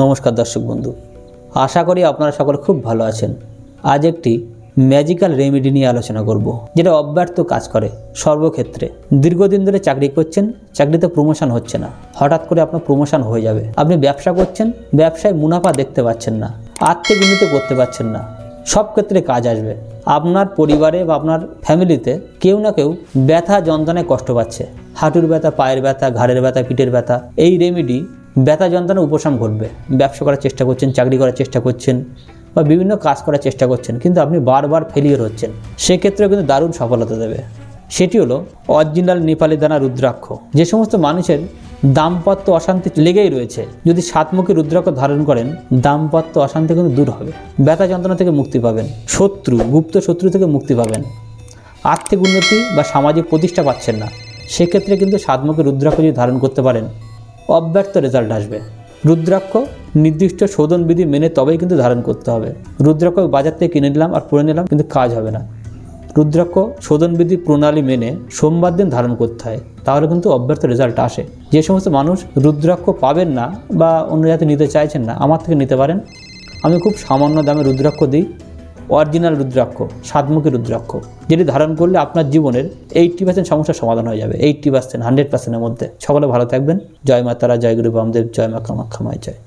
নমস্কার দর্শক বন্ধু, আশা করি আপনারা সকলে খুব ভালো আছেন। আজ একটি ম্যাজিক্যাল রেমেডি নিয়ে আলোচনা করব, যেটা অব্যর্থ কাজ করে সর্বক্ষেত্রে। দীর্ঘদিন ধরে চাকরি করছেন, চাকরিতে প্রমোশন হচ্ছে না, হঠাৎ করে আপনার প্রমোশন হয়ে যাবে। আপনি ব্যবসা করছেন, ব্যবসায় মুনাফা দেখতে পাচ্ছেন না, আর্থিক উন্নতি করতে পারছেন না, সব ক্ষেত্রে কাজ আসবে। আপনার পরিবারে বা আপনার ফ্যামিলিতে কেউ না কেউ ব্যথা যন্ত্রণায় কষ্ট পাচ্ছে, হাঁটুর ব্যথা, পায়ের ব্যথা, ঘাড়ের ব্যথা, পিঠের ব্যথা। এই রেমেডি ব্যথা যন্ত্রণা উপশম ঘটবে। ব্যবসা করার চেষ্টা করছেন, চাকরি করার চেষ্টা করছেন বা বিভিন্ন কাজ করার চেষ্টা করছেন, কিন্তু আপনি বারবার ফেলিওর হচ্ছেন, সেক্ষেত্রেও কিন্তু দারুণ সফলতা দেবে। সেটি হলো অরিজিনাল নেপালি দানা রুদ্রাক্ষ। যে সমস্ত মানুষের দাম্পত্য অশান্তি লেগেই রয়েছে, যদি সাতমুখী রুদ্রাক্ষ ধারণ করেন, দাম্পত্য অশান্তি কিন্তু দূর হবে, ব্যথা যন্ত্রণা থেকে মুক্তি পাবেন, শত্রু, গুপ্ত শত্রু থেকে মুক্তি পাবেন, আর্থিক উন্নতি বা সামাজিক প্রতিষ্ঠা পাচ্ছেন না, সেক্ষেত্রে কিন্তু সাতমুখী রুদ্রাক্ষ যদি ধারণ করতে পারেন, অব্যর্থ রেজাল্ট আসবে। রুদ্রাক্ষ নির্দিষ্ট শোধনবিধি মেনে তবেই কিন্তু ধারণ করতে হবে। রুদ্রাক্ষ বাজার থেকে কিনে নিলাম আর পরে নিলাম, কিন্তু কাজ হবে না। রুদ্রাক্ষ শোধনবিধি প্রণালী মেনে সোমবার দিন ধারণ করতে হয়, তাহলে কিন্তু অব্যর্থ রেজাল্ট আসে। যে সমস্ত মানুষ রুদ্রাক্ষ পাবেন না বা অন্য জাতি নিতে চাইছেন না, আমার থেকে নিতে পারেন। আমি খুব সামান্য দামে রুদ্রাক্ষ দিই, অরিজিনাল রুদ্রাক্ষ, সাতমুখী রুদ্রাক্ষ, যেটি ধারণ করলে আপনার জীবনের 80% সমস্যার সমাধান হয়ে যাবে। 80%, 100%-এর মধ্যে। সকলে ভালো থাকবেন। জয় মা তারা, জয় গুরু বামদেব, জয় মা কামাখ্যা মায়ের জয়।